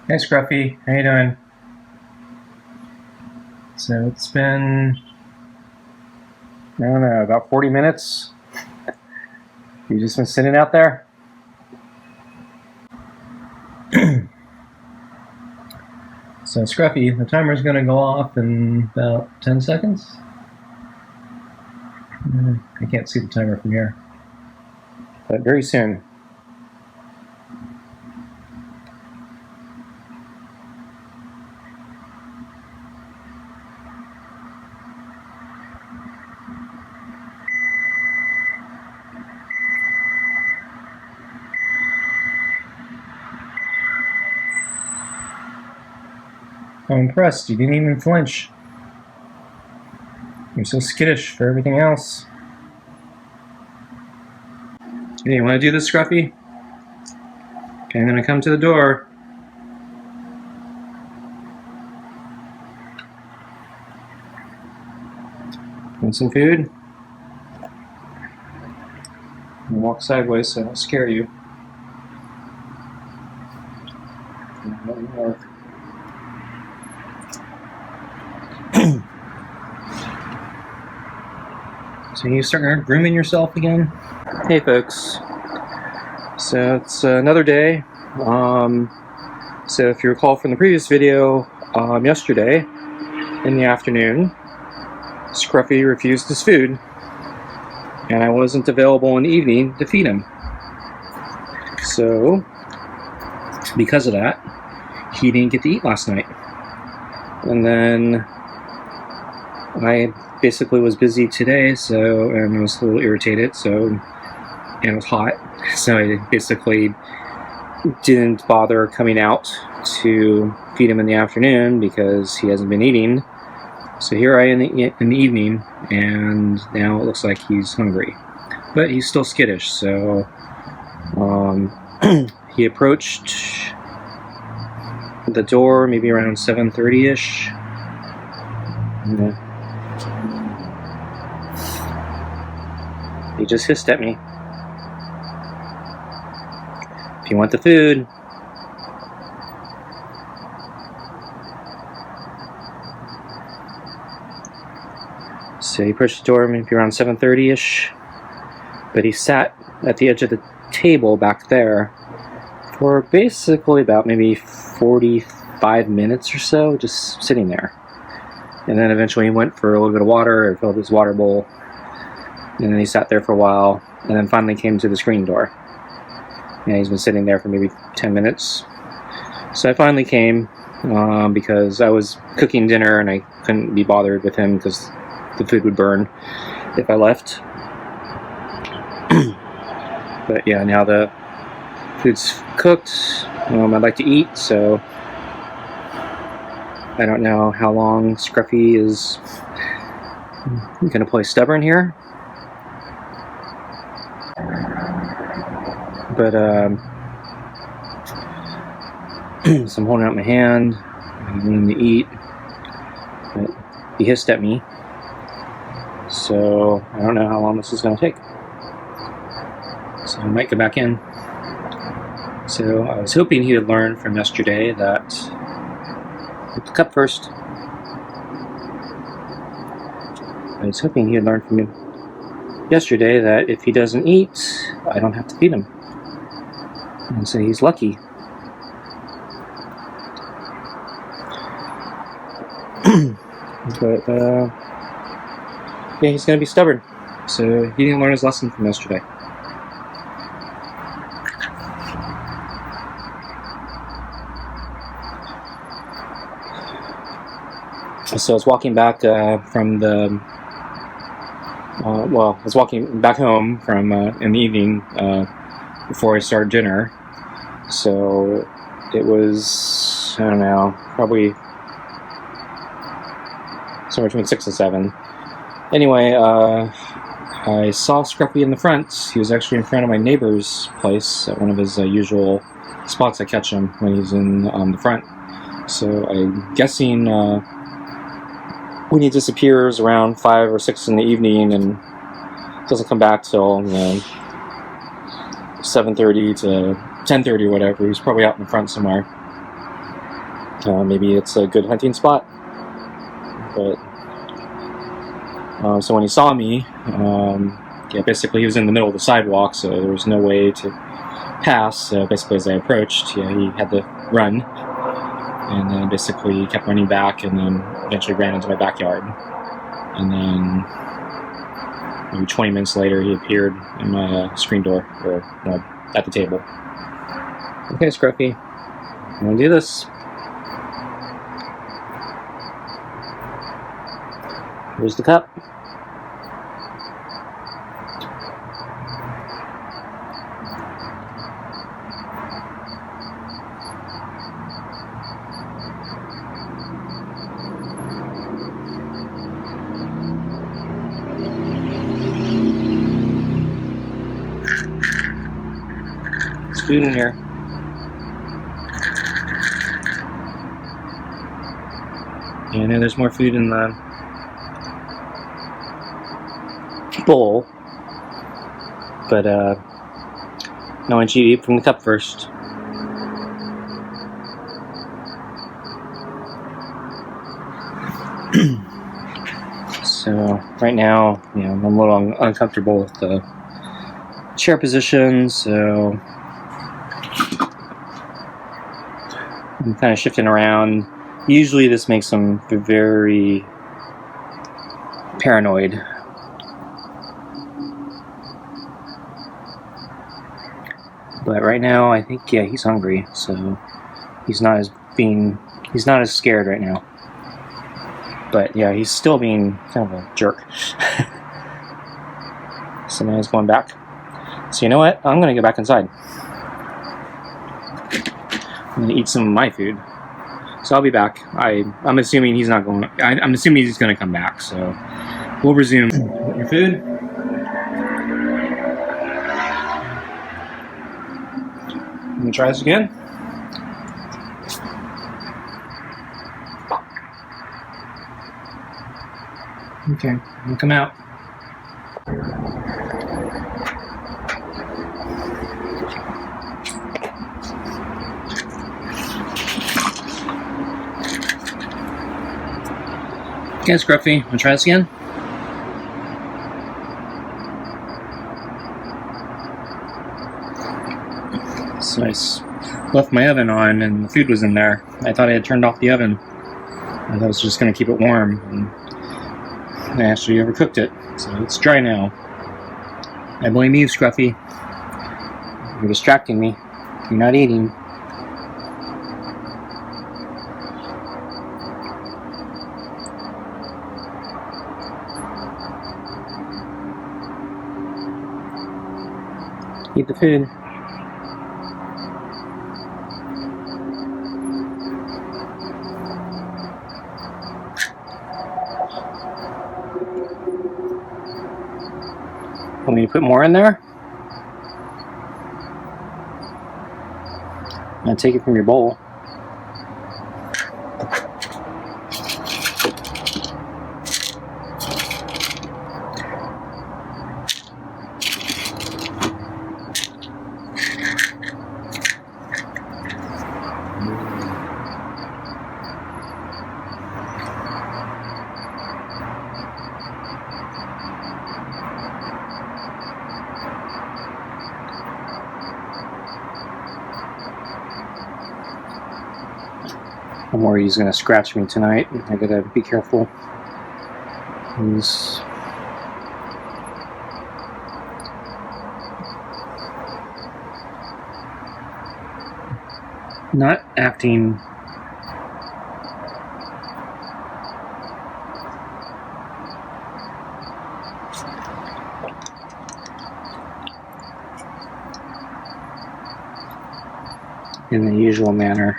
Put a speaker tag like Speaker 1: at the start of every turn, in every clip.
Speaker 1: Hey Scruffy, how you doing? So it's been, I don't know, about 40 minutes. You just been sitting out there? So Scruffy, the timer's gonna go off in about 10 seconds. I can't see the timer from here, but very soon. I'm impressed, you didn't even flinch. You're so skittish for everything else. Hey, you wanna do this, Scruffy? Okay, I'm gonna come to the door. Want some food? I'll walk sideways so I don't scare you. So you starting grooming yourself again? Hey folks. So it's another day. So if you recall from the previous video, yesterday in the afternoon, Scruffy refused his food, and I wasn't available in the evening to feed him. So because of that, he didn't get to eat last night. And then I basically was busy today, and I was a little irritated, and it was hot, so I basically didn't bother coming out to feed him in the afternoon because he hasn't been eating. So here I am in the evening, and now it looks like he's hungry, but he's still skittish. So he approached the door maybe around 7:30ish. He just hissed at me. If you want the food. So he approached the door maybe around 7:30ish, but he sat at the edge of the table back there for basically about maybe 45 minutes or so, just sitting there. And then eventually he went for a little bit of water, or filled his water bowl, and then he sat there for a while, and then finally came to the screen door. And he's been sitting there for maybe 10 minutes. So I finally came because I was cooking dinner and I couldn't be bothered with him because the food would burn if I left. But yeah, now the food's cooked. I'd like to eat, so I don't know how long Scruffy is going to play stubborn here. But so I'm holding out my hand, I'm going to eat, but he hissed at me, so I don't know how long this is going to take. So I might go back in. So I was hoping he would learn from yesterday that put the cup first. I was hoping he would learn from yesterday that if he doesn't eat, I don't have to feed him. And so he's lucky. But yeah, he's gonna be stubborn. So he didn't learn his lesson from yesterday. So I was walking back from the I was walking back home from in the evening before I started dinner. So it was, I don't know, probably somewhere between 6 and 7. Anyway, I saw Scruffy in the front. He was actually in front of my neighbor's place at one of his usual spots I catch him when he's in the front. So I'm guessing when he disappears around 5 or 6 in the evening and doesn't come back till 7:30 to 10:30 or whatever, he's probably out in the front somewhere. Maybe it's a good hunting spot. But so when he saw me, yeah, basically he was in the middle of the sidewalk, so there was no way to pass. So basically, as I approached, yeah, he had to run, and then basically he kept running back, and then eventually ran into my backyard. And then maybe 20 minutes later, he appeared in my screen door, or at the table. Okay, Scruffy, I'm gonna do this. Here's the cup. There's food in here. Yeah, I know there's more food in the bowl, but I want you to eat from the cup first. So right now, I'm a little uncomfortable with the chair position, so I'm kind of shifting around. Usually this makes them very paranoid. But right now, I think, yeah, he's hungry, so he's not as scared right now. But yeah, he's still being kind of a jerk. So now he's going back. So you know what? I'm gonna go back inside. I'm gonna eat some of my food. So I'll be back. I'm assuming he's not going. I'm assuming he's gonna come back. So we'll resume. Your food. Let me try this again. Okay, I'm gonna come out. Okay, Scruffy, wanna try this again? So I left my oven on and the food was in there. I thought I had turned off the oven. I thought I was just gonna keep it warm. And I actually overcooked it, so it's dry now. I blame you, Scruffy. You're distracting me. You're not eating. Eat the food. Want me to put more in there? I'm gonna take it from your bowl. I'm worried he's gonna scratch me tonight. I gotta be careful. He's not acting in the usual manner.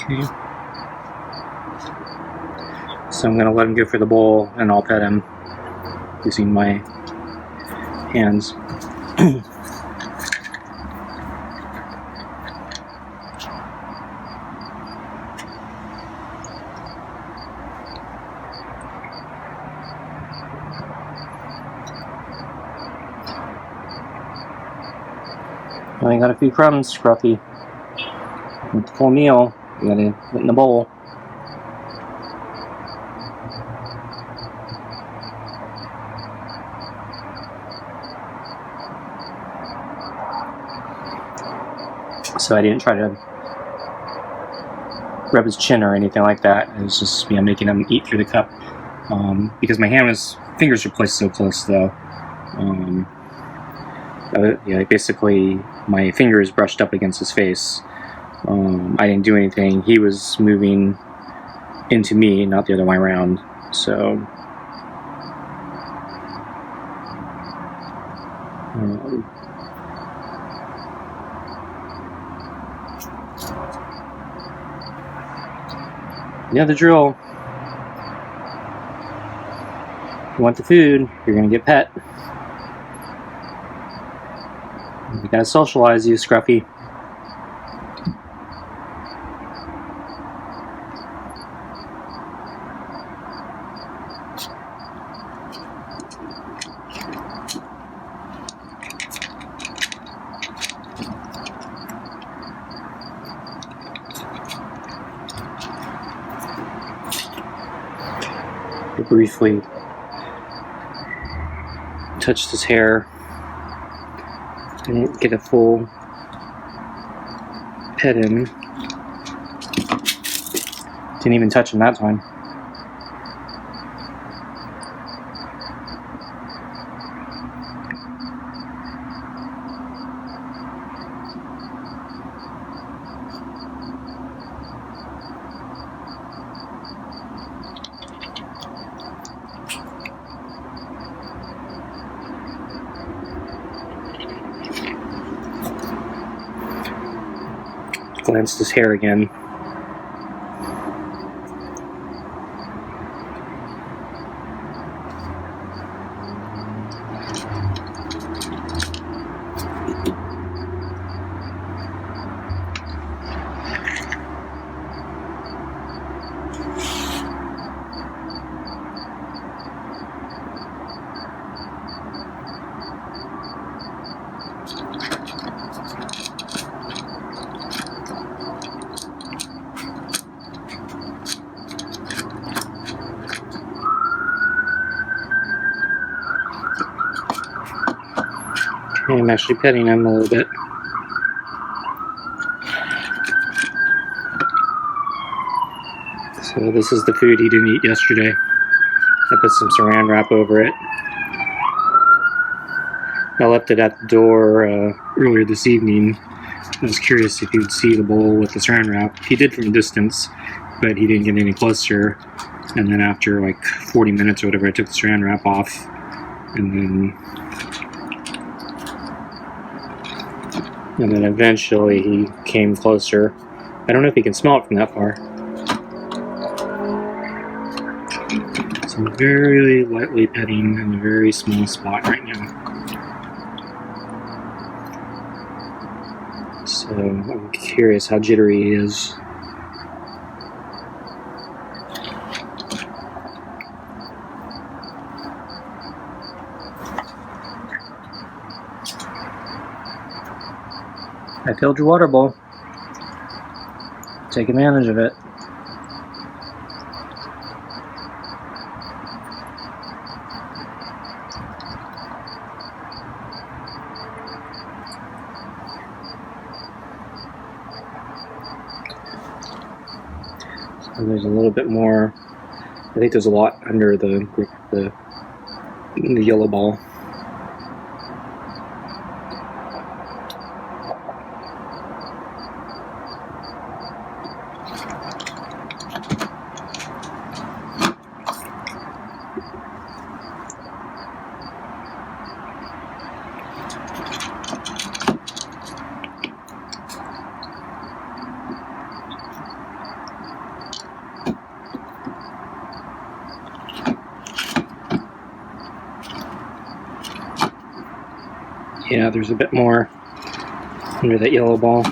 Speaker 1: Okay. So I'm going to let him go for the bowl and I'll pet him using my hands. Only got a few crumbs, Scruffy. With the full meal, you gotta put in the bowl. So I didn't try to rub his chin or anything like that. It was just making him eat through the cup. Because my fingers were placed so close, though. Basically, my fingers brushed up against his face. I didn't do anything. He was moving into me, not the other way around. So, yeah, the drill. You want the food, you're gonna get pet. We gotta socialize you, Scruffy. I briefly touched his hair. Didn't get a full pet in. Didn't even touch him that time. Glanced his hair again. I'm actually petting him a little bit. So this is the food he didn't eat yesterday. I put some saran wrap over it. I left it at the door earlier this evening. I was curious if he'd see the bowl with the saran wrap. He did from a distance, but he didn't get any closer. And then after like 40 minutes or whatever, I took the saran wrap off. And then eventually he came closer. I don't know if he can smell it from that far. So I'm very lightly petting in a very small spot right now. So I'm curious how jittery he is. I filled your water bowl. Take advantage of it. So there's a little bit more. I think there's a lot under the yellow ball. Yeah, there's a bit more under that yellow ball.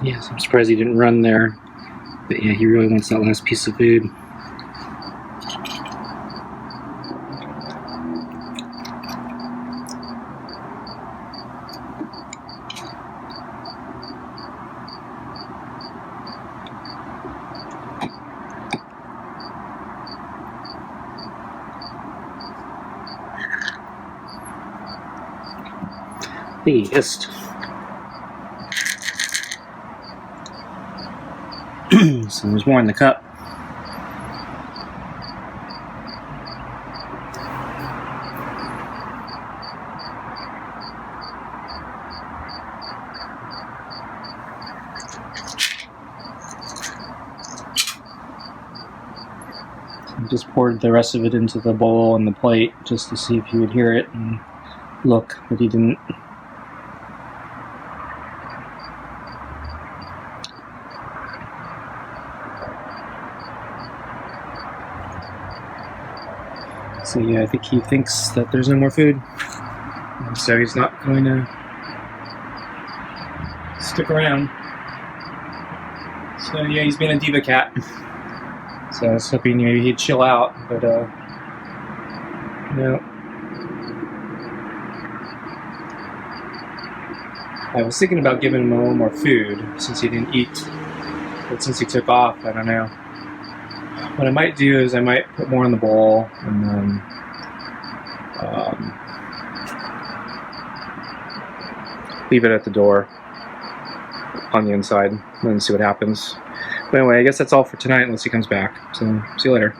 Speaker 1: Yes, I'm surprised he didn't run there. But yeah, he really wants that last piece of food. He hissed. So there's more in the cup. So I just poured the rest of it into the bowl and the plate just to see if he would hear it and look, but he didn't. So yeah, I think he thinks that there's no more food, and so he's not going to stick around. So yeah, he's being a diva cat. So I was hoping maybe he'd chill out, but no. I was thinking about giving him a little more food since he didn't eat, but since he took off, I don't know. What I might do is I might put more in the bowl and then leave it at the door on the inside and then see what happens. But anyway, I guess that's all for tonight unless he comes back. So see you later.